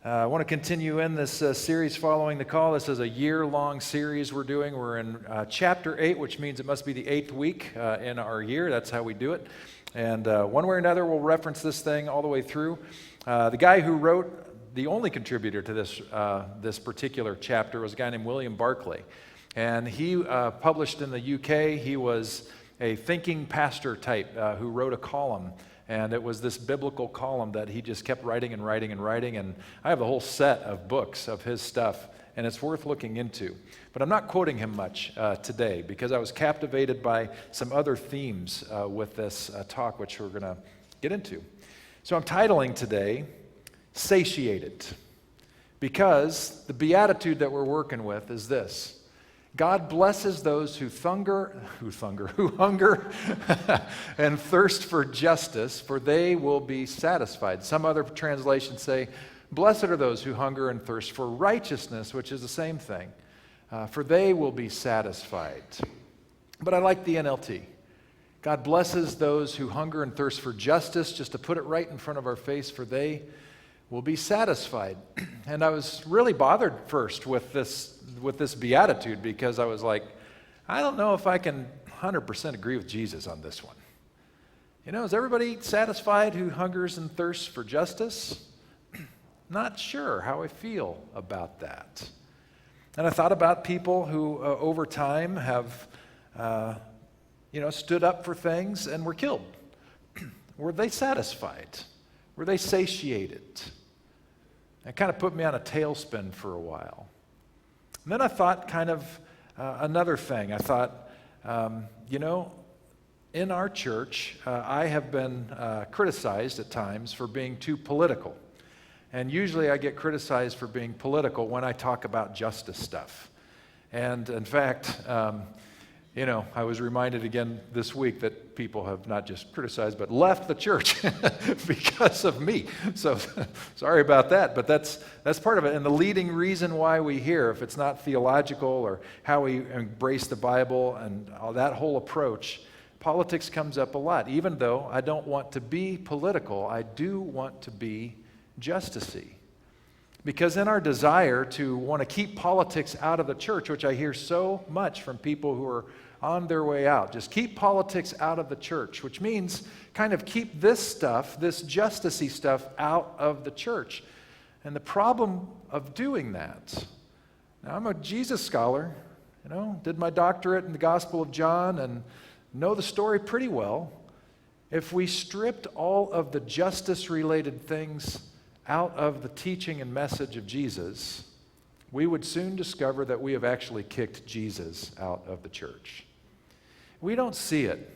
I want to continue in this series following the call. This is a year-long series we're doing. We're in chapter 8, which means it must be the 8th week in our year. That's how we do it. And one way or another, we'll reference this thing all the way through. The guy who wrote, the only contributor to this particular chapter was a guy named William Barclay. And he published in the UK. He was a thinking pastor type who wrote a column. And it was this biblical column that he just kept writing and writing and writing. And I have a whole set of books of his stuff, and it's worth looking into. But I'm not quoting him much today because I was captivated by some other themes with this talk, which we're going to get into. So I'm titling today, Satiated, because the beatitude that we're working with is this. God blesses those who hunger and thirst for justice, for they will be satisfied. Some other translations say, blessed are those who hunger and thirst for righteousness, which is the same thing, for they will be satisfied. But I like the NLT. God blesses those who hunger and thirst for justice, just to put it right in front of our face, for they will be satisfied. And I was really bothered first with this beatitude because I was like, I don't know if I can 100% agree with Jesus on this one. You know, is everybody satisfied who hungers and thirsts for justice? Not sure how I feel about that. And I thought about people who over time have stood up for things and were killed. Were they satisfied? Were they satiated? It kind of put me on a tailspin for a while. And then I thought kind of another thing. I thought, in our church, I have been criticized at times for being too political. And usually I get criticized for being political when I talk about justice stuff. And in fact, I was reminded again this week that people have not just criticized, but left the church because of me. So sorry about that, but that's part of it. And the leading reason why we hear, if it's not theological or how we embrace the Bible and all that whole approach, politics comes up a lot. Even though I don't want to be political, I do want to be justicey. Because in our desire to want to keep politics out of the church, which I hear so much from people who are on their way out, just keep politics out of the church, which means kind of keep this stuff, this justicey stuff, out of the church. And the problem of doing that, now I'm a Jesus scholar, did my doctorate in the Gospel of John and know the story pretty well. If we stripped all of the justice-related things out of the teaching and message of Jesus, we would soon discover that we have actually kicked Jesus out of the church. We don't see it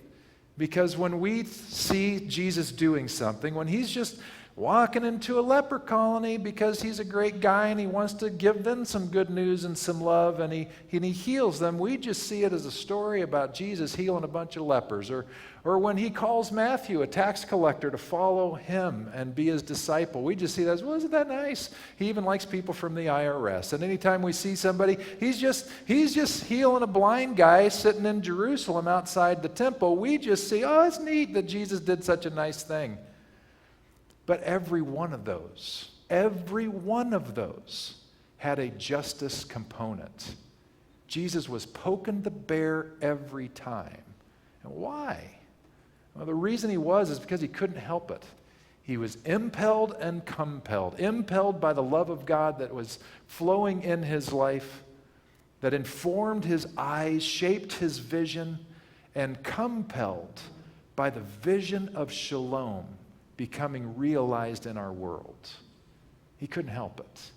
because when we see Jesus doing something, when he's just walking into a leper colony because he's a great guy and he wants to give them some good news and some love and he heals them, we just see it as a story about Jesus healing a bunch of lepers. Or when he calls Matthew, a tax collector, to follow him and be his disciple, we just see that as, well, isn't that nice? He even likes people from the IRS. And anytime we see somebody, he's just healing a blind guy sitting in Jerusalem outside the temple, we just see, oh, it's neat that Jesus did such a nice thing. But every one of those had a justice component. Jesus was poking the bear every time. And why? Well, the reason he was is because he couldn't help it. He was impelled and compelled. Impelled by the love of God that was flowing in his life, that informed his eyes, shaped his vision, and compelled by the vision of shalom becoming realized in our world. He couldn't help it.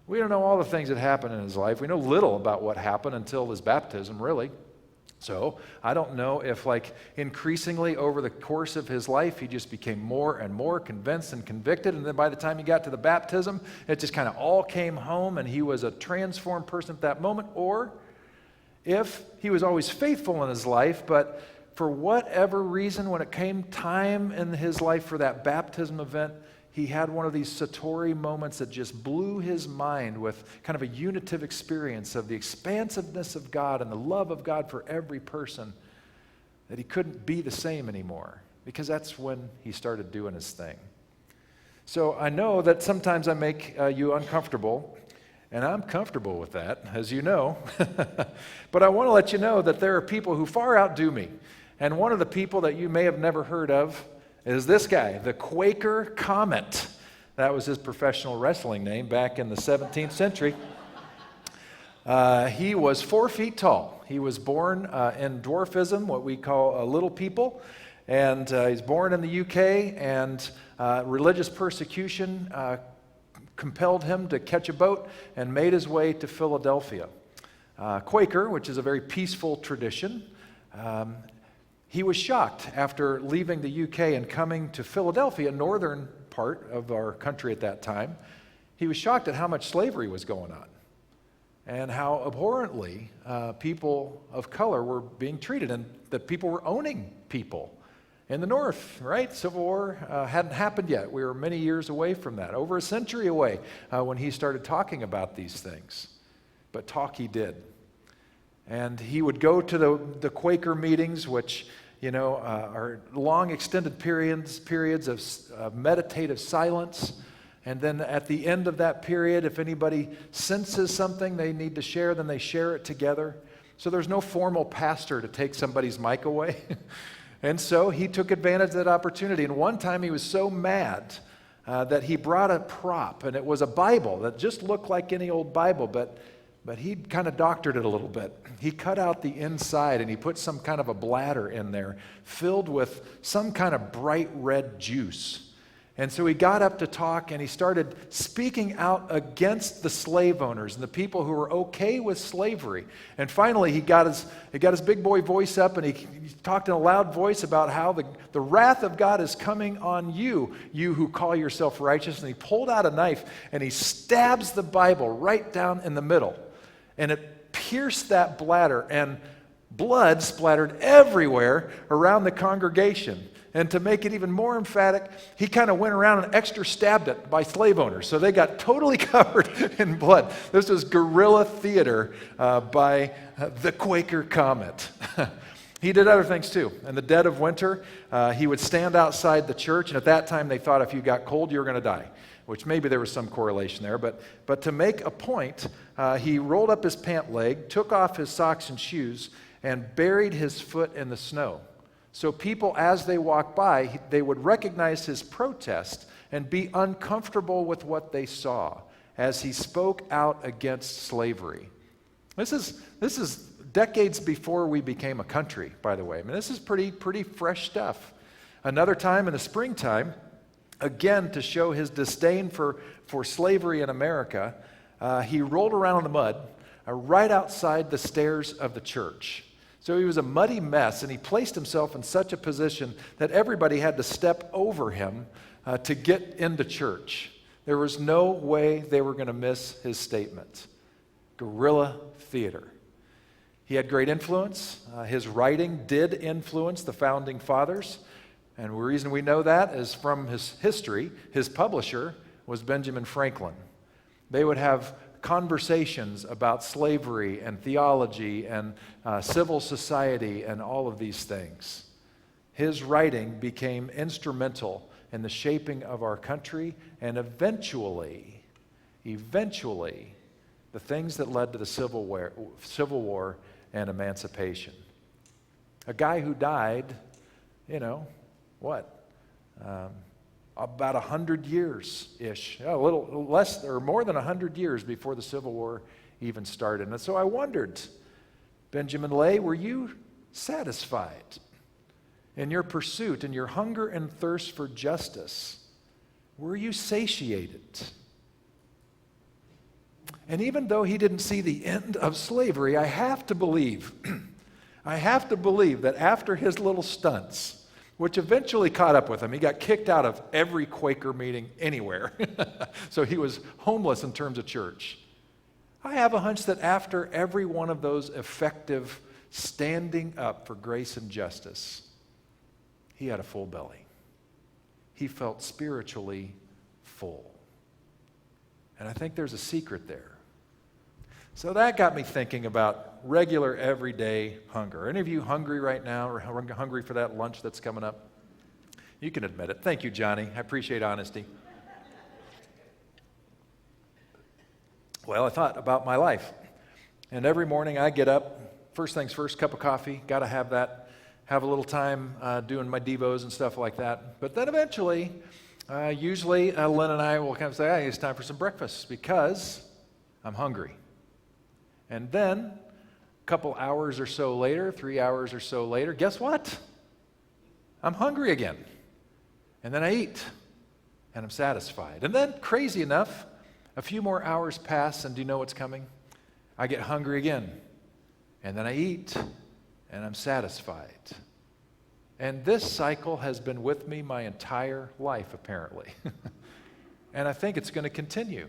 We don't know all the things that happened in his life. We know little about what happened until his baptism, really. So I don't know if increasingly over the course of his life, he just became more and more convinced and convicted. And then by the time he got to the baptism, it just kind of all came home and he was a transformed person at that moment. Or if he was always faithful in his life, but for whatever reason, when it came time in his life for that baptism event, he had one of these satori moments that just blew his mind with kind of a unitive experience of the expansiveness of God and the love of God for every person, that he couldn't be the same anymore, because that's when he started doing his thing. So I know that sometimes I make you uncomfortable, and I'm comfortable with that, as you know. But I want to let you know that there are people who far outdo me. And one of the people that you may have never heard of is this guy, the Quaker Comet. That was his professional wrestling name back in the 17th century. He was 4 feet tall. He was born in dwarfism, what we call little people. And he's born in the UK, and religious persecution compelled him to catch a boat and made his way to Philadelphia. Quaker, which is a very peaceful tradition, he was shocked after leaving the UK and coming to Philadelphia, northern part of our country at that time. He was shocked at how much slavery was going on and how abhorrently people of color were being treated, and that people were owning people in the North, right? Civil War hadn't happened yet. We were many years away from that, over a century away when he started talking about these things. But talk he did. And he would go to the Quaker meetings, which, are long extended periods of meditative silence. And then at the end of that period, if anybody senses something they need to share, then they share it together. So there's no formal pastor to take somebody's mic away. And so he took advantage of that opportunity. And one time he was so mad that he brought a prop, and it was a Bible that just looked like any old Bible, but he kind of doctored it a little bit. He cut out the inside, and he put some kind of a bladder in there filled with some kind of bright red juice. And so he got up to talk, and he started speaking out against the slave owners and the people who were okay with slavery. And finally, he got his big boy voice up, and he talked in a loud voice about how the wrath of God is coming on you, you who call yourself righteous. And he pulled out a knife, and he stabs the Bible right down in the middle. And it pierced that bladder, and blood splattered everywhere around the congregation. And to make it even more emphatic, he kind of went around and extra stabbed it by slave owners. So they got totally covered in blood. This was guerrilla theater by the Quaker Comet. He did other things too. In the dead of winter, he would stand outside the church, and at that time they thought if you got cold, you were going to die, which maybe there was some correlation there. But to make a point, he rolled up his pant leg, took off his socks and shoes, and buried his foot in the snow. So people, as they walked by, they would recognize his protest and be uncomfortable with what they saw as he spoke out against slavery. This is decades before we became a country, by the way. I mean, this is pretty fresh stuff. Another time in the springtime, again to show his disdain for slavery in America, he rolled around in the mud right outside the stairs of the church. So he was a muddy mess, and he placed himself in such a position that everybody had to step over him to get into church. There was no way they were going to miss his statement. Guerrilla theater. He had great influence. His writing did influence the founding fathers. And the reason we know that is from his history. His publisher was Benjamin Franklin. They would have conversations about slavery and theology and civil society and all of these things. His writing became instrumental in the shaping of our country, and eventually, the things that led to the Civil War and emancipation. A guy who died, about 100 years-ish, a little less or more than 100 years before the Civil War even started. And so I wondered, Benjamin Lay, were you satisfied in your pursuit, in your hunger and thirst for justice? Were you satiated? And even though he didn't see the end of slavery, I have to believe that after his little stunts, which eventually caught up with him. He got kicked out of every Quaker meeting anywhere. So he was homeless in terms of church. I have a hunch that after every one of those effective standing up for grace and justice, he had a full belly. He felt spiritually full. And I think there's a secret there. So that got me thinking about regular, everyday hunger. Any of you hungry right now, or hungry for that lunch that's coming up? You can admit it. Thank you, Johnny. I appreciate honesty. Well, I thought about my life. And every morning I get up, first things first, cup of coffee, got to have that, have a little time doing my devos and stuff like that. But then eventually, usually Lynn and I will kind of say, hey, it's time for some breakfast because I'm hungry. And then a couple hours or so later, 3 hours or so later, guess what? I'm hungry again. And then I eat, and I'm satisfied. And then, crazy enough, a few more hours pass, and do you know what's coming? I get hungry again, and then I eat, and I'm satisfied. And this cycle has been with me my entire life, apparently. And I think it's going to continue.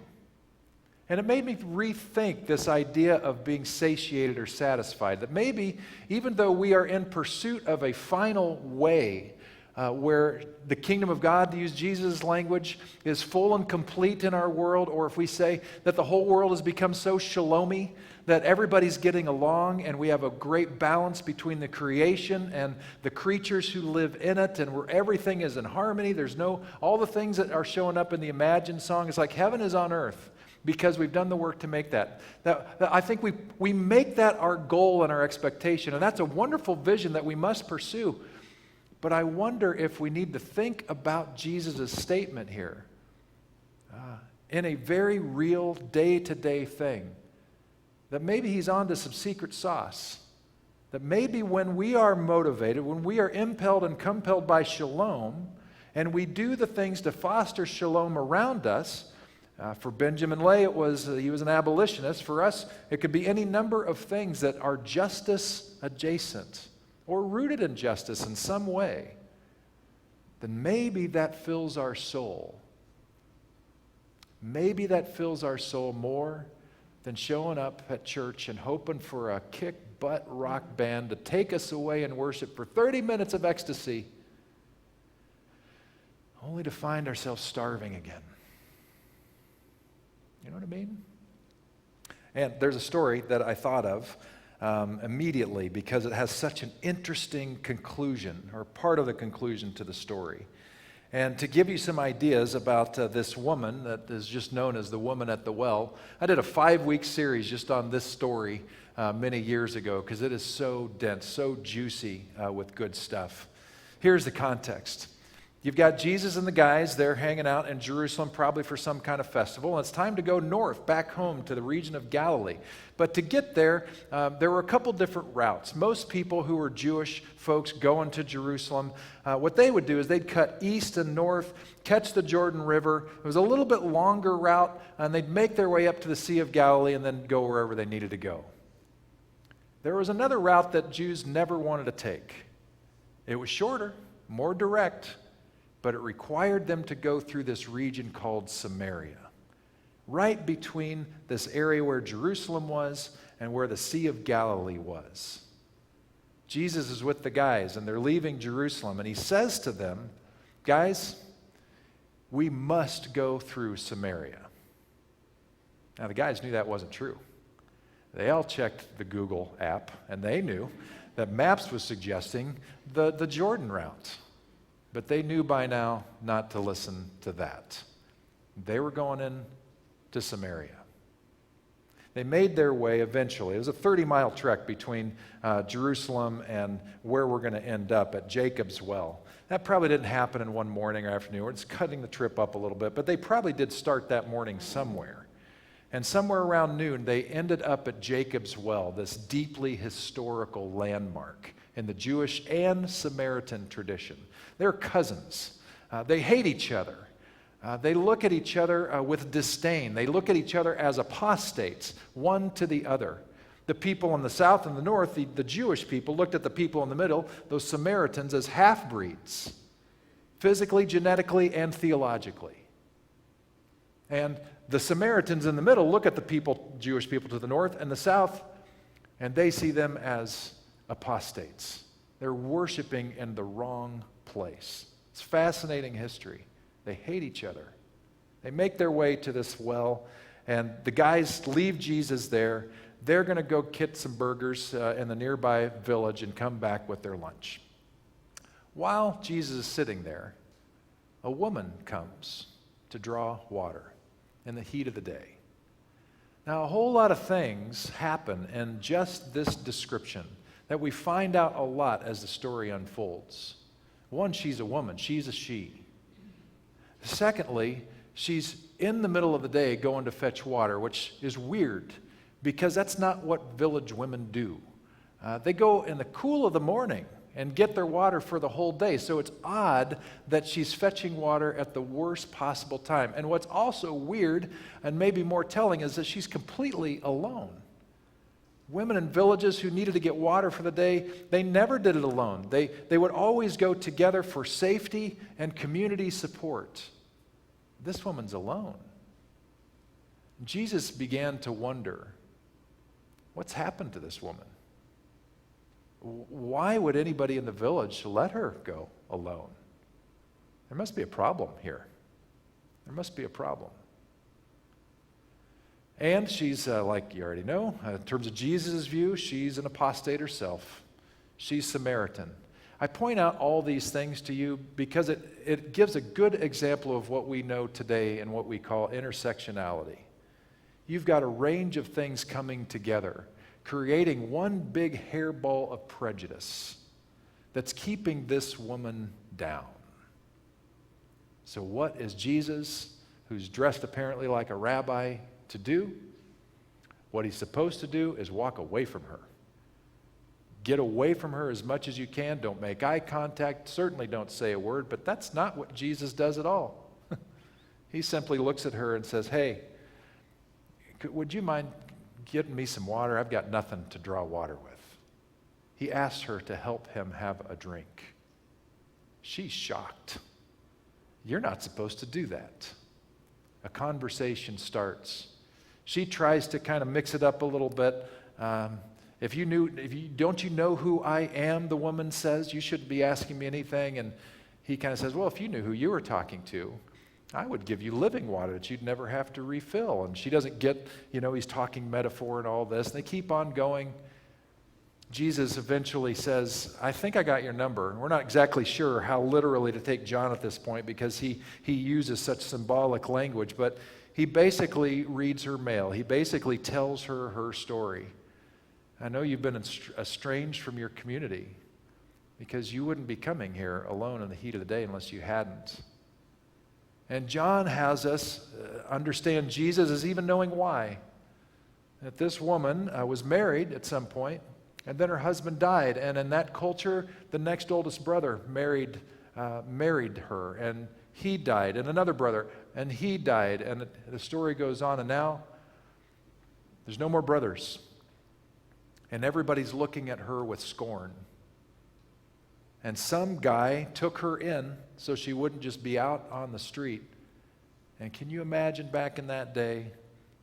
And it made me rethink this idea of being satiated or satisfied, that maybe even though we are in pursuit of a final way, where the kingdom of God, to use Jesus' language, is full and complete in our world, or if we say that the whole world has become so shalomy that everybody's getting along and we have a great balance between the creation and the creatures who live in it, and where everything is in harmony. There's all the things that are showing up in the Imagine song. It's like heaven is on earth because we've done the work to make that. I think we make that our goal and our expectation, and that's a wonderful vision that we must pursue. But I wonder if we need to think about Jesus' statement here in a very real day-to-day thing, that maybe he's onto some secret sauce, that maybe when we are motivated, when we are impelled and compelled by shalom, and we do the things to foster shalom around us, for Benjamin Lay, he was an abolitionist. For us, it could be any number of things that are justice adjacent or rooted in justice in some way, then maybe that fills our soul. Maybe that fills our soul more than showing up at church and hoping for a kick-butt rock band to take us away and worship for 30 minutes of ecstasy, only to find ourselves starving again. You know what I mean? And there's a story that I thought of immediately because it has such an interesting conclusion, or part of the conclusion to the story. And to give you some ideas about this woman that is just known as the woman at the well, I did a 5-week series just on this story many years ago because it is so dense, so juicy with good stuff. Here's the context. You've got Jesus and the guys, they're hanging out in Jerusalem probably for some kind of festival, and it's time to go north, back home to the region of Galilee. But to get there, there were a couple different routes. Most people who were Jewish folks going to Jerusalem, what they would do is they'd cut east and north, catch the Jordan River. It was a little bit longer route, and they'd make their way up to the Sea of Galilee and then go wherever they needed to go. There was another route that Jews never wanted to take. It was shorter, more direct, but it required them to go through this region called Samaria, right between this area where Jerusalem was and where the Sea of Galilee was. Jesus is with the guys, and they're leaving Jerusalem, and he says to them, guys, we must go through Samaria. Now, the guys knew that wasn't true. They all checked the Google app, and they knew that Maps was suggesting the Jordan route. But they knew by now not to listen to that. They were going in to Samaria. They made their way eventually. It was a 30-mile trek between Jerusalem and where we're going to end up at Jacob's well. That probably didn't happen in one morning or afternoon. It's cutting the trip up a little bit, but they probably did start that morning somewhere. And somewhere around noon, they ended up at Jacob's well, this deeply historical landmark in the Jewish and Samaritan tradition. They're cousins. They hate each other. They look at each other with disdain. They look at each other as apostates, one to the other. The people in the south and the north, the Jewish people, looked at the people in the middle, those Samaritans, as half-breeds, physically, genetically, and theologically. And the Samaritans in the middle look at the people, Jewish people to the north and the south, and they see them as apostates. They're worshiping in the wrong place. It's fascinating history. They hate each other. They make their way to this well, and the guys leave Jesus there. They're going to go get some burgers in the nearby village and come back with their lunch. While Jesus is sitting there, a woman comes to draw water in the heat of the day. Now, a whole lot of things happen in just this description that we find out a lot as the story unfolds. One, she's a woman. She's a she. Secondly, she's in the middle of the day going to fetch water, which is weird because that's not what village women do. They go in the cool of the morning and get their water for the whole day. So it's odd that she's fetching water at the worst possible time. And what's also weird and maybe more telling is that she's completely alone. Women in villages who needed to get water for the day, they never did it alone. They would always go together for safety and community support. This woman's alone. Jesus began to wonder, what's happened to this woman? Why would anybody in the village let her go alone? There must be a problem here. There must be a problem. And she's, like you already know, in terms of Jesus' view, she's an apostate herself. She's Samaritan. I point out all these things to you because it gives a good example of what we know today and what we call intersectionality. You've got a range of things coming together, creating one big hairball of prejudice that's keeping this woman down. So what is Jesus, who's dressed apparently like a rabbi, to do? What he's supposed to do is walk away from her. Get away from her as much as you can. Don't make eye contact. Certainly don't say a word, but that's not what Jesus does at all. He simply looks at her and says, hey, would you mind getting me some water? I've got nothing to draw water with. He asks her to help him have a drink. She's shocked. You're not supposed to do that. A conversation starts. She tries to kind of mix it up a little bit. Don't you know who I am, the woman says, you shouldn't be asking me anything. And he kind of says, well, if you knew who you were talking to, I would give you living water that you'd never have to refill. And she doesn't get, he's talking metaphor and all this. And they keep on going. Jesus eventually says, I think I got your number. We're not exactly sure how literally to take John at this point because he uses such symbolic language, but he basically reads her mail. He basically tells her her story. I know you've been estranged from your community because you wouldn't be coming here alone in the heat of the day unless you hadn't. And John has us understand Jesus as even knowing why. That this woman was married at some point, and then her husband died. And in that culture, the next oldest brother married her, and he died. And another brother, and he died. And the story goes on, and now there's no more brothers. And everybody's looking at her with scorn. And some guy took her in so she wouldn't just be out on the street. And can you imagine back in that day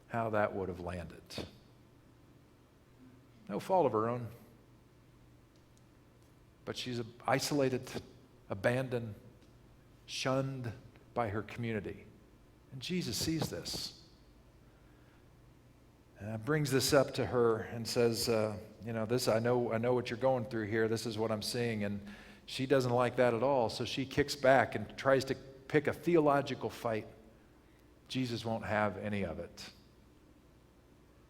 how that would have landed? No fault of her own. But she's isolated, abandoned, shunned by her community. And Jesus sees this. Brings this up to her and says, this I know what you're going through here. This is what I'm seeing. And she doesn't like that at all, so she kicks back and tries to pick a theological fight. Jesus won't have any of it.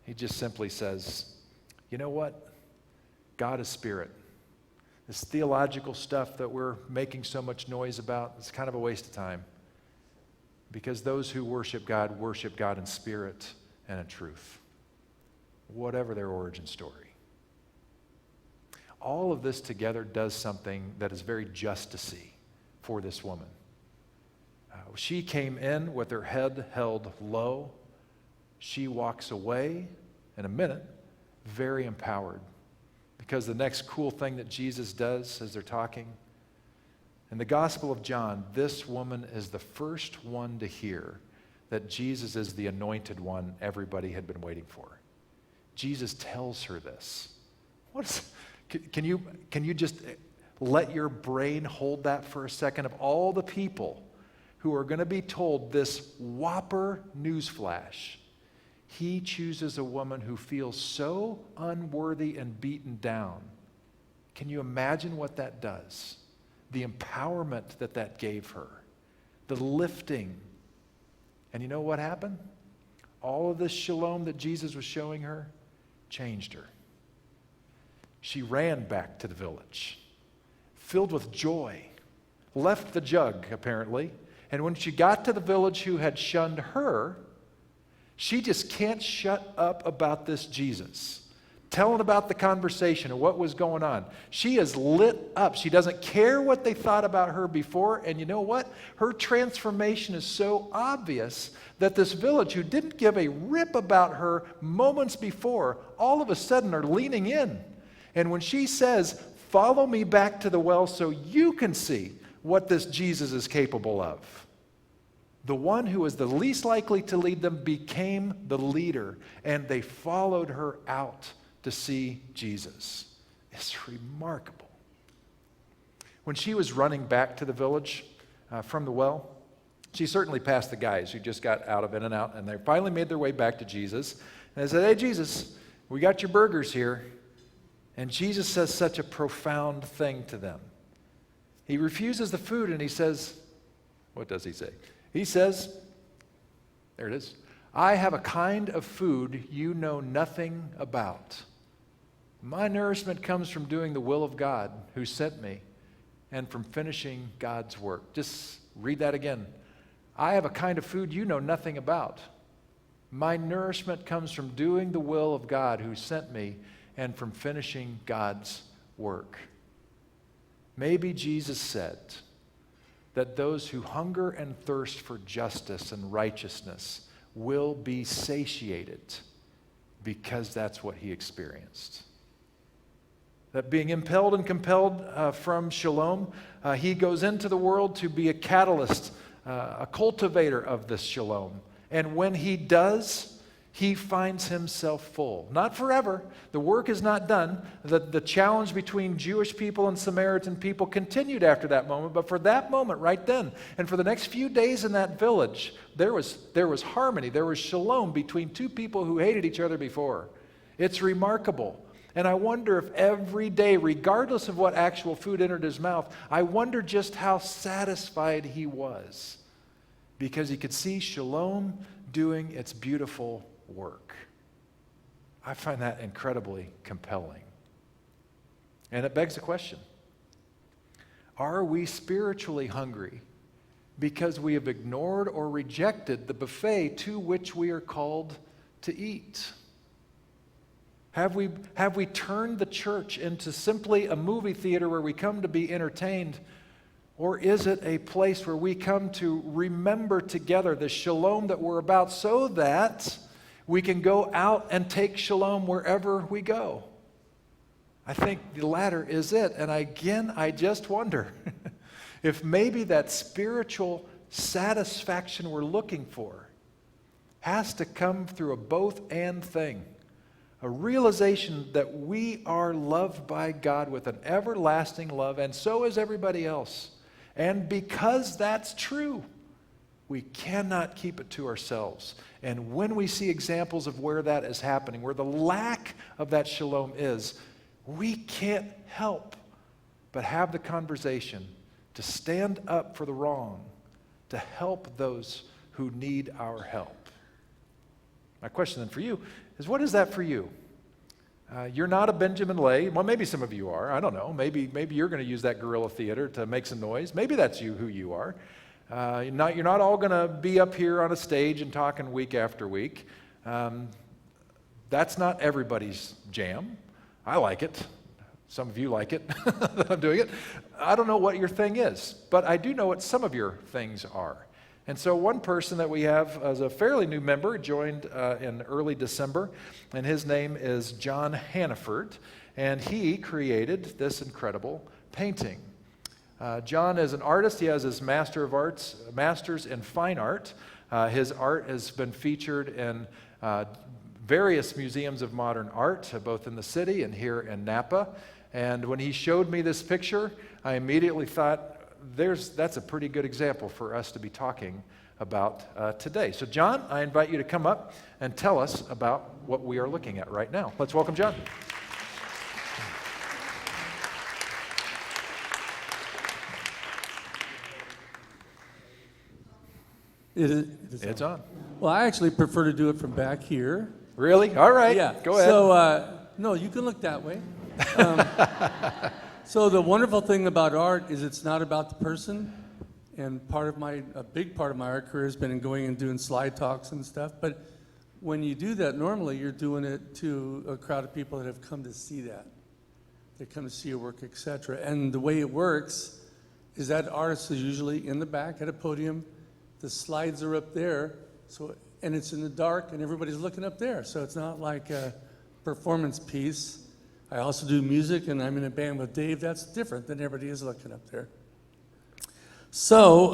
He just simply says, you know what? God is spirit. This theological stuff that we're making so much noise about, it's kind of a waste of time. Because those who worship God in spirit and in truth. Whatever their origin story. All of this together does something that is very justice-y for this woman. She came in with her head held low. She walks away in a minute, very empowered. Because the next cool thing that Jesus does as they're talking, in the Gospel of John, this woman is the first one to hear that Jesus is the anointed one everybody had been waiting for. Jesus tells her this. Can you just let your brain hold that for a second? Of all the people who are going to be told this whopper newsflash, he chooses a woman who feels so unworthy and beaten down. Can you imagine what that does? The empowerment that gave her, the lifting. And you know what happened? all of this shalom that Jesus was showing her changed her. She ran back to the village, filled with joy, left the jug, apparently, and when she got to the village who had shunned her, she just can't shut up about this Jesus, telling about the conversation and what was going on. She is lit up. She doesn't care what they thought about her before, and you know what? Her transformation is so obvious that this village, who didn't give a rip about her moments before, all of a sudden are leaning in. And when she says, "Follow me back to the well so you can see what this Jesus is capable of," the one who was the least likely to lead them became the leader, and they followed her out to see Jesus. It's remarkable. When she was running back to the village from the well, she certainly passed the guys who just got out of In-N-Out, and they finally made their way back to Jesus. And they said, "Hey, Jesus, we got your burgers here." And Jesus says such a profound thing to them. He refuses the food, and he says, what does he say? He says, there it is, "I have a kind of food you know nothing about. My nourishment comes from doing the will of God who sent me and from finishing God's work." Just read that again. "I have a kind of food you know nothing about. My nourishment comes from doing the will of God who sent me and from finishing God's work." Maybe Jesus said that those who hunger and thirst for justice and righteousness will be satiated because that's what he experienced. That being impelled and compelled from shalom, he goes into the world to be a catalyst, a cultivator of this shalom. And when he does, he finds himself full. Not forever. The work is not done. The challenge between Jewish people and Samaritan people continued after that moment, but for that moment right then, and for the next few days in that village, there was harmony, there was shalom between two people who hated each other before. It's remarkable. And I wonder if every day, regardless of what actual food entered his mouth, I wonder just how satisfied he was, because he could see shalom doing its beautiful work. I find that incredibly compelling. And it begs the question, are we spiritually hungry because we have ignored or rejected the buffet to which we are called to eat? Have we turned the church into simply a movie theater where we come to be entertained? Or is it a place where we come to remember together the shalom that we're about so that we can go out and take shalom wherever we go? I think the latter is it. And again, I just wonder if maybe that spiritual satisfaction we're looking for has to come through a both-and thing. A realization that we are loved by God with an everlasting love, and so is everybody else. And because that's true, we cannot keep it to ourselves. And when we see examples of where that is happening, where the lack of that shalom is, we can't help but have the conversation to stand up for the wrong, to help those who need our help. My question then for you is, what is that for you? You're not a Benjamin Lay. Well, maybe some of you are. I don't know. Maybe you're going to use that guerrilla theater to make some noise. Maybe that's who you are. You're not all going to be up here on a stage and talking week after week. That's not everybody's jam. I like it. Some of you like it that I'm doing it. I don't know what your thing is, but I do know what some of your things are. And so one person that we have as a fairly new member joined in early December, and his name is John Hannaford, and he created this incredible painting. John is an artist. He has his master's in fine art. His art has been featured in various museums of modern art, both in the city and here in Napa. And when he showed me this picture, I immediately thought, that's a pretty good example for us to be talking about today. So John, I invite you to come up and tell us about what we are looking at right now. Let's welcome John. It's on. Well, I actually prefer to do it from back here. Really? All right. Yeah. Go ahead. So, no, you can look that way. So the wonderful thing about art is it's not about the person. And a big part of my art career has been in going and doing slide talks and stuff. But when you do that, normally you're doing it to a crowd of people that have come to see that. They come to see your work, etc. And the way it works is that artist is usually in the back at a podium. The slides are up there, and it's in the dark, and everybody's looking up there. So it's not like a performance piece. I also do music, and I'm in a band with Dave. That's different than everybody is looking up there. So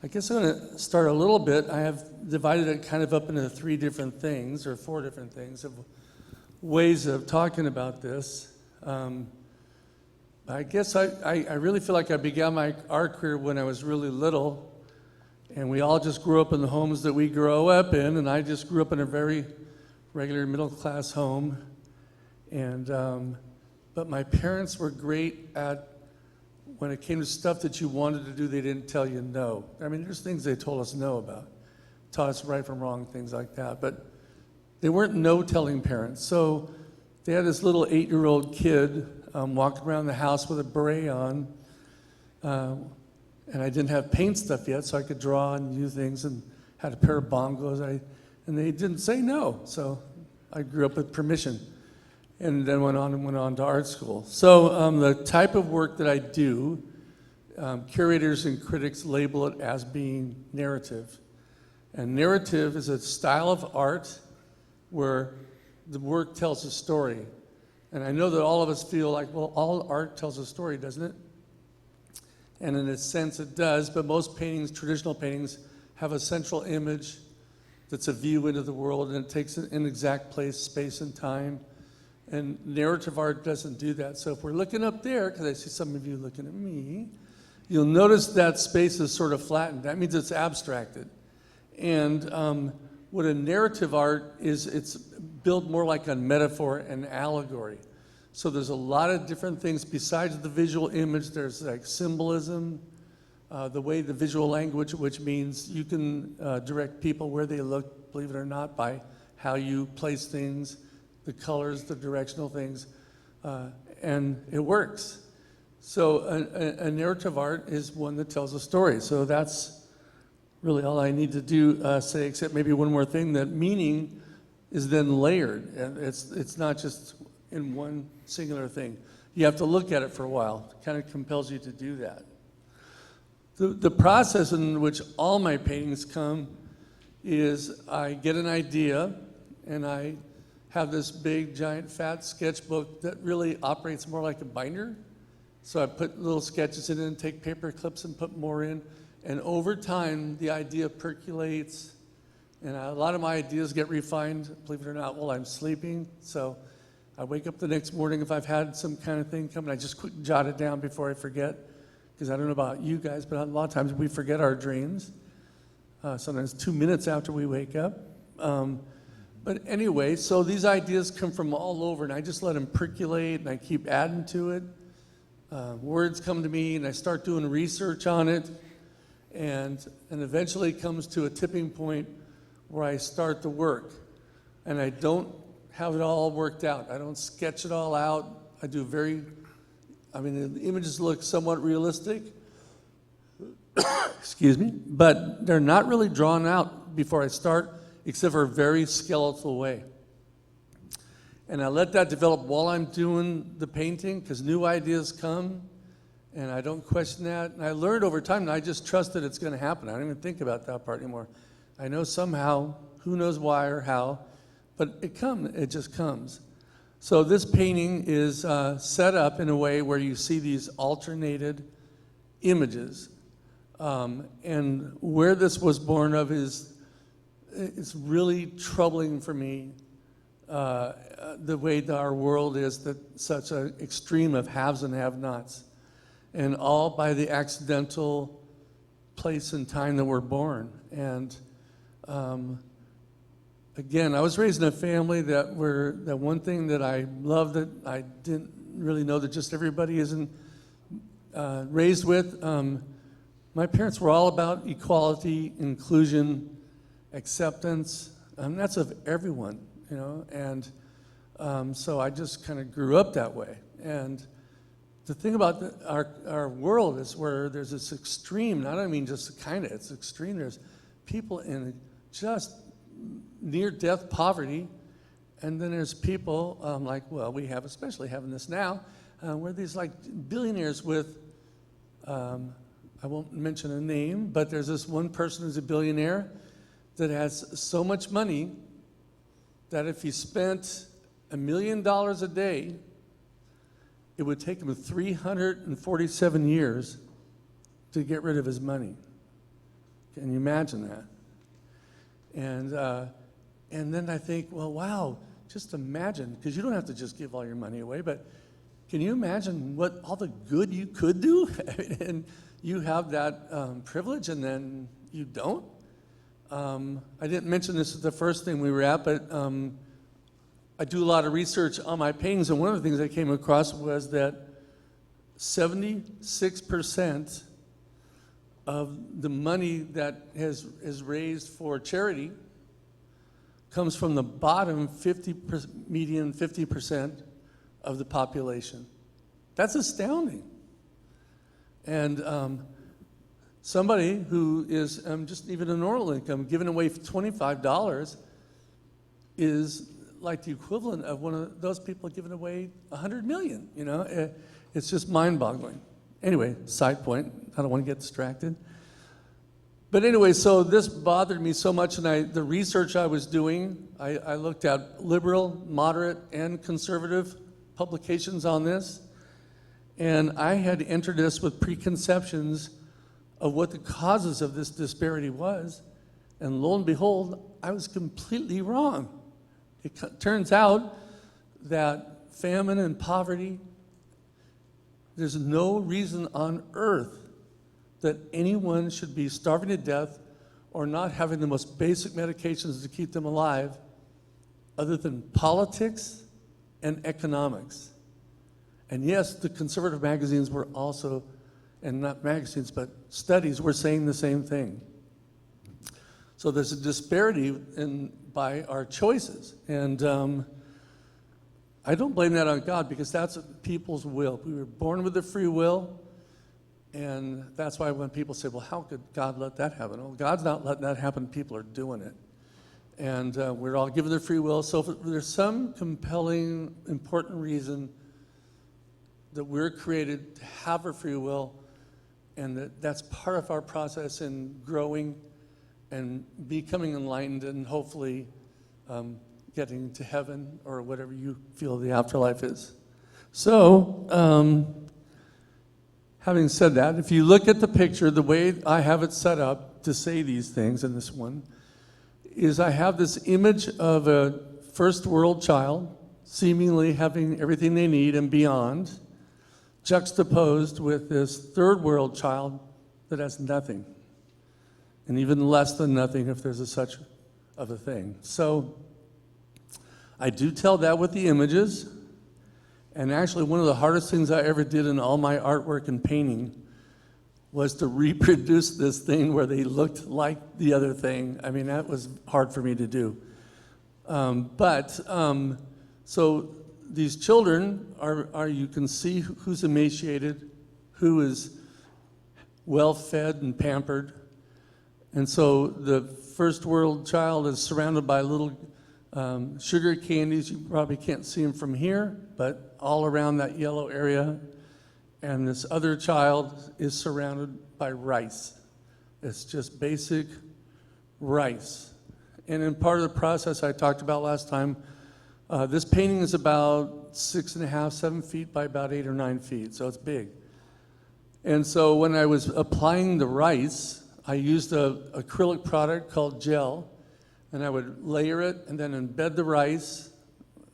I guess I'm going to start a little bit. I have divided it kind of up into 3 different things, or 4 different things, of ways of talking about this. I guess I really feel like I began my art career when I was really little, and we all just grew up in the homes that we grow up in, and I just grew up in a very regular middle-class home. But my parents were great at, when it came to stuff that you wanted to do, they didn't tell you no. I mean, there's things they told us no about, taught us right from wrong, things like that. But they weren't no-telling parents. So they had this little 8-year-old kid walking around the house with a beret on, and I didn't have paint stuff yet, so I could draw and do things, and had a pair of bongos, and they didn't say no. So I grew up with permission. And then went on to art school. So the type of work that I do, curators and critics label it as being narrative. And narrative is a style of art where the work tells a story. And I know that all of us feel like, well, all art tells a story, doesn't it? And in a sense it does, but most paintings, traditional paintings, have a central image that's a view into the world, and it takes an exact place, space, and time. And narrative art doesn't do that. So if we're looking up there, because I see some of you looking at me, you'll notice that space is sort of flattened. That means it's abstracted. And what a narrative art is, it's built more like a metaphor and allegory. So there's a lot of different things besides the visual image. There's like symbolism, the way the visual language, which means you can direct people where they look, believe it or not, by how you place things, the colors, the directional things, and it works. So a narrative art is one that tells a story. So that's really all I need to do, say, except maybe one more thing, that meaning is then layered. And it's not just in one singular thing. You have to look at it for a while. It kind of compels you to do that. The process in which all my paintings come is I get an idea, and I have this big, giant, fat sketchbook that really operates more like a binder. So I put little sketches in it and take paper clips and put more in. And over time, the idea percolates. And a lot of my ideas get refined, believe it or not, while I'm sleeping. So I wake up the next morning, if I've had some kind of thing come, and I just quick jot it down before I forget. Because I don't know about you guys, but a lot of times we forget our dreams. Sometimes 2 minutes after we wake up. But anyway, so these ideas come from all over, and I just let them percolate, and I keep adding to it. Words come to me, and I start doing research on it, and eventually it comes to a tipping point where I start the work. And I don't have it all worked out. I don't sketch it all out. I do the images look somewhat realistic, excuse me, but they're not really drawn out before I start, except for a very skeletal way. And I let that develop while I'm doing the painting, because new ideas come, and I don't question that. And I learned over time, and I just trust that it's going to happen. I don't even think about that part anymore. I know somehow, who knows why or how, but it just comes. So this painting is set up in a way where you see these alternated images. And where this was born of it's really troubling for me, the way that our world is, that such an extreme of haves and have-nots, and all by the accidental place and time that we're born. And again, I was raised in a family that one thing that I love that I didn't really know that just everybody isn't raised with. My parents were all about equality, inclusion, acceptance. That's of everyone, you know, and so I just kind of grew up that way. And the thing about our world is where there's this extreme, not I mean just kind of, it's extreme. There's people in just near-death poverty, and then there's people like, well, we have, especially having this now, where these like billionaires with, I won't mention a name, but there's this one person who's a billionaire that has so much money that if he spent $1 million a day, it would take him 347 years to get rid of his money. Can you imagine that? And then I think, well, wow, just imagine, because you don't have to just give all your money away, but can you imagine what all the good you could do? And you have that privilege, and then you don't? I didn't mention this at the first thing we were at, but I do a lot of research on my paintings, and one of the things I came across was that 76% of the money that is raised for charity comes from the bottom 50% of the population. That's astounding. And somebody who is just even a normal income, giving away $25 is like the equivalent of one of those people giving away 100 million, you know? It's just mind-boggling. Anyway, side point, I don't want to get distracted. But anyway, so this bothered me so much, and the research I was doing, I looked at liberal, moderate, and conservative publications on this, and I had entered this with preconceptions of what the causes of this disparity was, and lo and behold, I was completely wrong. It turns out that famine and poverty, there's no reason on earth that anyone should be starving to death or not having the most basic medications to keep them alive other than politics and economics. And yes, the conservative magazines were also, and not magazines, but studies were saying the same thing. So there's a disparity by our choices. And I don't blame that on God, because that's people's will. We were born with a free will, and that's why when people say, well, how could God let that happen? Well, God's not letting that happen. People are doing it. And we're all given the free will. So if there's some compelling, important reason that we're created to have a free will, and that's part of our process in growing and becoming enlightened and hopefully getting to heaven or whatever you feel the afterlife is. So, having said that, if you look at the picture, the way I have it set up to say these things in this one is I have this image of a first world child seemingly having everything they need and beyond, juxtaposed with this third world child that has nothing, and even less than nothing if there's such of a thing. So I do tell that with the images, and actually one of the hardest things I ever did in all my artwork and painting was to reproduce this thing where they looked like the other thing. I mean, that was hard for me to do. So these children are you can see who's emaciated, who is well-fed and pampered. And so the first world child is surrounded by little sugar candies. You probably can't see them from here, but all around that yellow area. And this other child is surrounded by rice. It's just basic rice. And in part of the process I talked about last time, this painting is about 6.5, 7 feet by about 8 or 9 feet, so it's big. And so when I was applying the rice, I used an acrylic product called gel, and I would layer it and then embed the rice,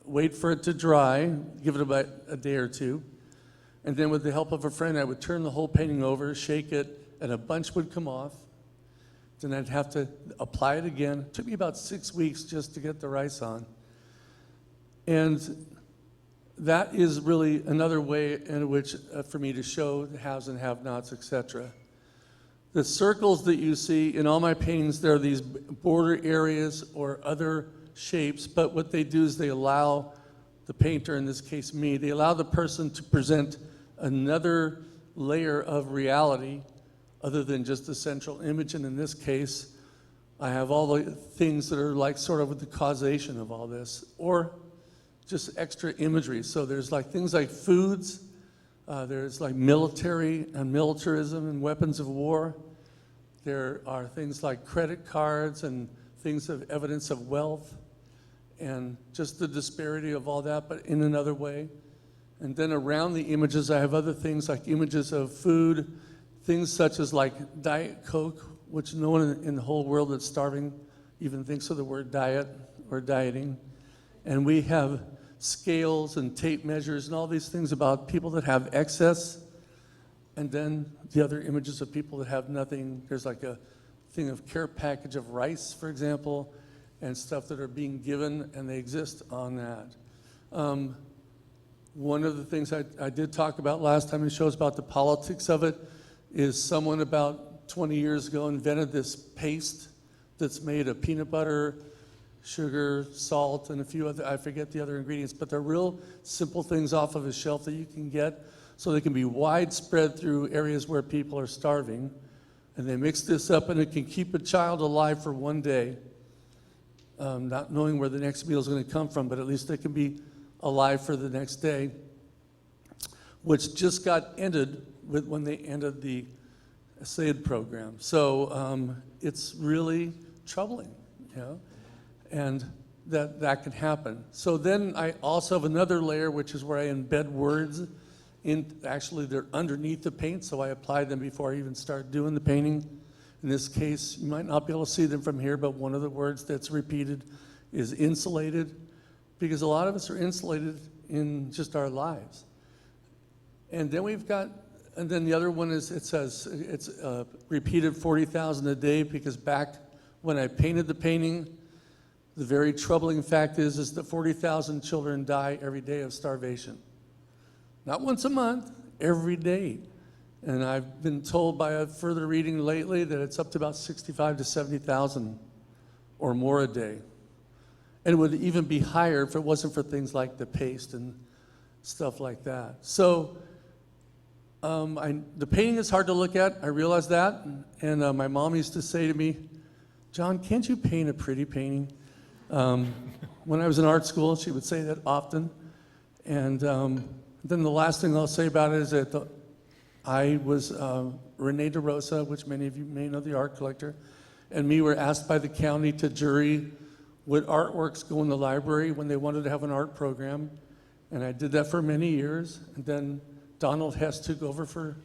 wait for it to dry, give it about a day or two, and then with the help of a friend, I would turn the whole painting over, shake it, and a bunch would come off. Then I'd have to apply it again. It took me about 6 weeks just to get the rice on. And that is really another way in which, for me to show the haves and have-nots, etc. The circles that you see in all my paintings, there are these border areas or other shapes, but what they do is they allow the painter, in this case me, they allow the person to present another layer of reality other than just the central image. And in this case, I have all the things that are like sort of the causation of all this, or just extra imagery. So there's like things like foods, there's like military and militarism and weapons of war. There are things like credit cards and things of evidence of wealth and just the disparity of all that, but in another way. And then around the images, I have other things like images of food, things such as like Diet Coke, which no one in the whole world that's starving even thinks of the word diet or dieting. And we have scales and tape measures and all these things about people that have excess. And then the other images of people that have nothing. There's like a thing of care package of rice, for example, and stuff that are being given, and they exist on that. One of the things I did talk about last time in shows about the politics of it is someone about 20 years ago invented this paste that's made of peanut butter, sugar, salt, and a few other, I forget the other ingredients, but they're real simple things off of a shelf that you can get, so they can be widespread through areas where people are starving. And they mix this up, and it can keep a child alive for one day, not knowing where the next meal is going to come from, but at least they can be alive for the next day, which just got ended with when they ended the Satiated program. So it's really troubling, you know, and that can happen. So then I also have another layer, which is where I embed words in. Actually, they're underneath the paint, so I apply them before I even start doing the painting. In this case, you might not be able to see them from here, but one of the words that's repeated is insulated, because a lot of us are insulated in just our lives. And then and then the other one is, it says, it's repeated 40,000 a day, because back when I painted the painting, the very troubling fact is that 40,000 children die every day of starvation. Not once a month, every day. And I've been told by a further reading lately that it's up to about 65 to 70,000 or more a day. And it would even be higher if it wasn't for things like the paste and stuff like that. So the painting is hard to look at, I realize that. And my mom used to say to me, "John, can't you paint a pretty painting?" When I was in art school, she would say that often. And then the last thing I'll say about it is that I was Rene DeRosa, which many of you may know, the art collector, and me were asked by the county to jury would artworks go in the library when they wanted to have an art program. And I did that for many years. And then Donald Hess took over for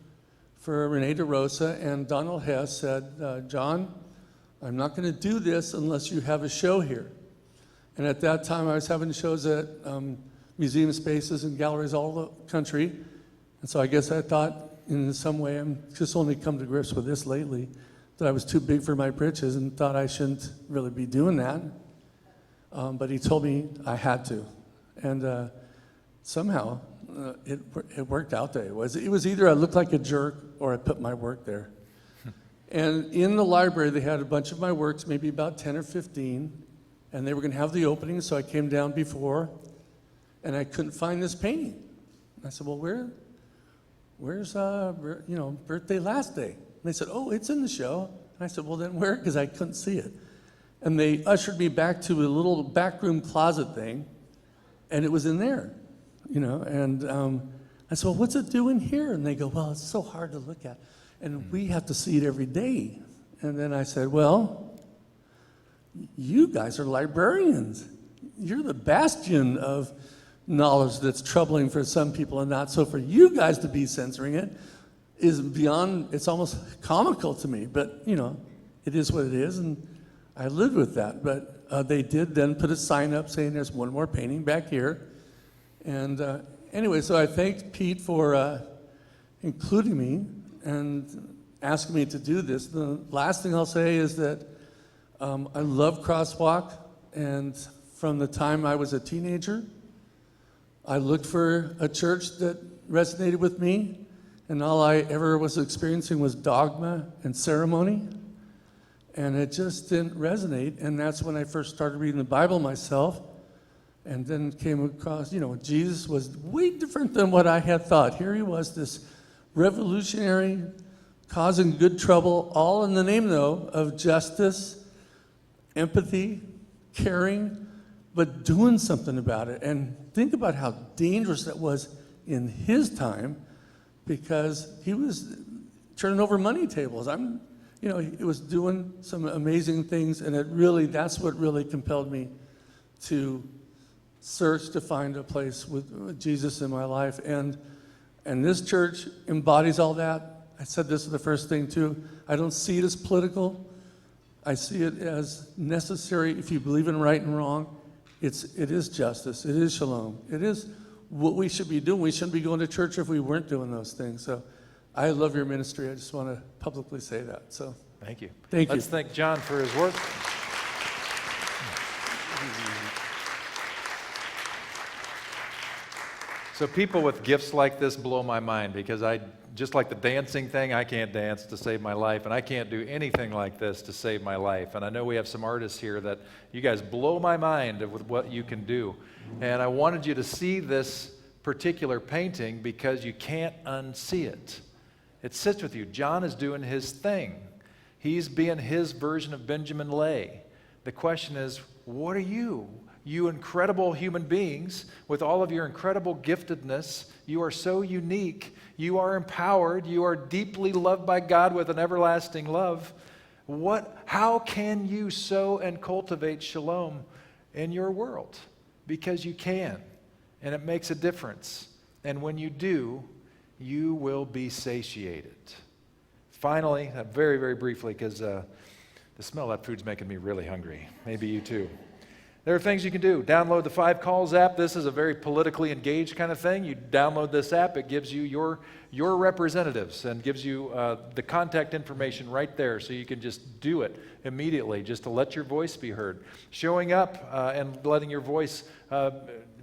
Rene DeRosa, and Donald Hess said, "John, I'm not going to do this unless you have a show here." And at that time, I was having shows at museum spaces and galleries all over the country. And so I guess I thought, in some way, I'm just only come to grips with this lately, that I was too big for my britches and thought I shouldn't really be doing that. But he told me I had to. And somehow it worked out that it was either I looked like a jerk or I put my work there. And in the library, they had a bunch of my works, maybe about 10 or 15, and they were going to have the opening, so I came down before, and I couldn't find this painting. I said, "Well, where's Birthday Last Day?" And they said, "Oh, it's in the show." And I said, "Well, then where?" Because I couldn't see it. And they ushered me back to a little backroom closet thing, and it was in there, you know. And I said, "Well, what's it doing here?" And they go, "Well, it's so hard to look at, and we have to see it every day." And then I said, "Well, you guys are librarians. You're the bastion of knowledge that's troubling for some people and not. So for you guys to be censoring it is beyond, it's almost comical to me. But, you know, it is what it is, and I lived with that. But they did then put a sign up saying there's one more painting back here. And anyway, so I thanked Pete for including me and asking me to do this. The last thing I'll say is that I love Crosswalk, and from the time I was a teenager, I looked for a church that resonated with me, and all I ever was experiencing was dogma and ceremony, and it just didn't resonate. And that's when I first started reading the Bible myself, and then came across, Jesus was way different than what I had thought. Here he was, this revolutionary, causing good trouble, all in the name, though, of justice, empathy, caring, but doing something about it. And think about how dangerous that was in his time, because he was turning over money tables. He was doing some amazing things, and that's what really compelled me to search to find a place with Jesus in my life. And this church embodies all that. I said this is the first thing too. I don't see it as political. I see it as necessary. If you believe in right and wrong, it is justice. It is shalom. It is what we should be doing. We shouldn't be going to church if we weren't doing those things. So I love your ministry. I just want to publicly say that. So thank you. Thank you. Let's thank John for his work. So people with gifts like this blow my mind, because just like the dancing thing, I can't dance to save my life, and I can't do anything like this to save my life. And I know we have some artists here that you guys blow my mind with what you can do. And I wanted you to see this particular painting because you can't unsee it. It sits with you. John is doing his thing. He's being his version of Benjamin Lay. The question is, what are you? You incredible human beings with all of your incredible giftedness. You are so unique. You are empowered. You are deeply loved by God with an everlasting love. How can you sow and cultivate shalom in your world? Because you can, and it makes a difference. And when you do, you will be satiated. Finally, very, very briefly, because the smell of that food's making me really hungry. Maybe you too. There are things you can do. Download the 5 Calls app. This is a very politically engaged kind of thing. You download this app. It gives you your representatives and gives you the contact information right there, so you can just do it immediately, just to let your voice be heard. Showing up and letting your voice,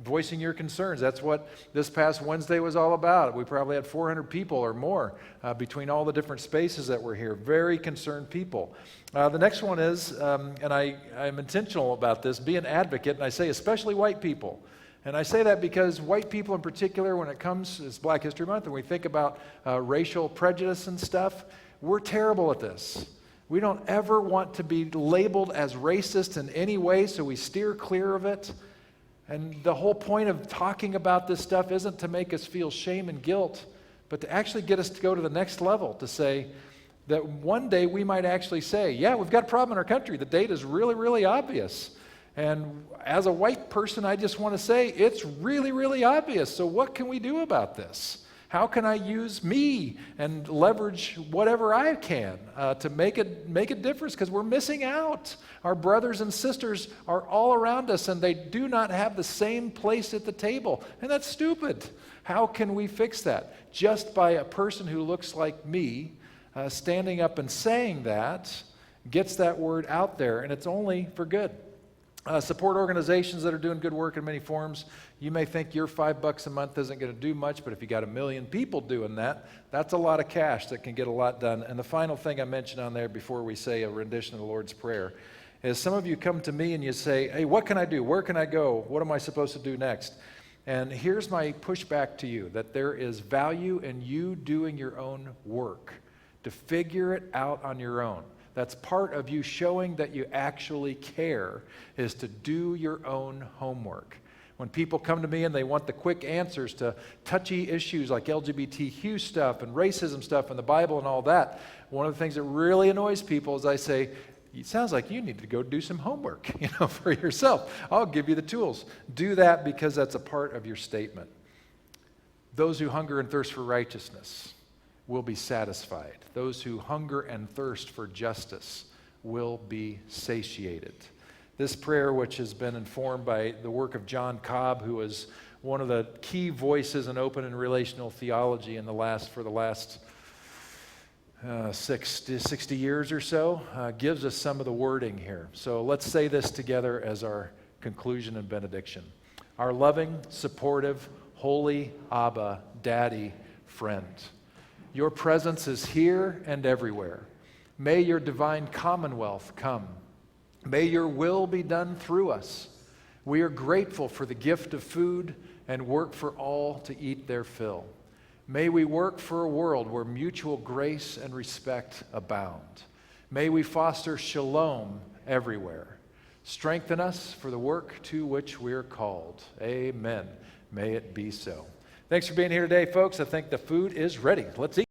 voicing your concerns. That's what this past Wednesday was all about. We probably had 400 people or more between all the different spaces that were here. Very concerned people. The next one is, and I'm intentional about this, be an advocate, and I say especially white people. And I say that because white people in particular, when it comes, it's Black History Month, and we think about racial prejudice and stuff, we're terrible at this. We don't ever want to be labeled as racist in any way, so we steer clear of it. And the whole point of talking about this stuff isn't to make us feel shame and guilt, but to actually get us to go to the next level, to say that one day we might actually say, yeah, we've got a problem in our country. The data is really, really obvious. And as a white person, I just want to say it's really, really obvious. So what can we do about this? How can I use me and leverage whatever I can to make a difference? Because we're missing out. Our brothers and sisters are all around us, and they do not have the same place at the table. And that's stupid. How can we fix that? Just by a person who looks like me standing up and saying that gets that word out there, and it's only for good. Support organizations that are doing good work in many forms. You may think your $5 a month isn't going to do much, but if you got 1 million people doing that, that's a lot of cash that can get a lot done. And the final thing I mentioned on there before we say a rendition of the Lord's Prayer is some of you come to me and you say, hey, what can I do? Where can I go? What am I supposed to do next? And here's my pushback to you, that there is value in you doing your own work, to figure it out on your own. That's part of you showing that you actually care, is to do your own homework. When people come to me and they want the quick answers to touchy issues like LGBTQ stuff and racism stuff and the Bible and all that, one of the things that really annoys people is I say, it sounds like you need to go do some homework, for yourself. I'll give you the tools. Do that, because that's a part of your statement. Those who hunger and thirst for righteousness will be satisfied. Those who hunger and thirst for justice will be satiated. This prayer, which has been informed by the work of John Cobb, who is one of the key voices in open and relational theology for the last 60 years or so, gives us some of the wording here. So let's say this together as our conclusion and benediction. Our loving, supportive, holy Abba, Daddy, friend, Your presence is here and everywhere. May your divine commonwealth come. May your will be done through us. We are grateful for the gift of food and work for all to eat their fill. May we work for a world where mutual grace and respect abound. May we foster shalom everywhere. Strengthen us for the work to which we are called. Amen. May it be so. Thanks for being here today, folks. I think the food is ready. Let's eat.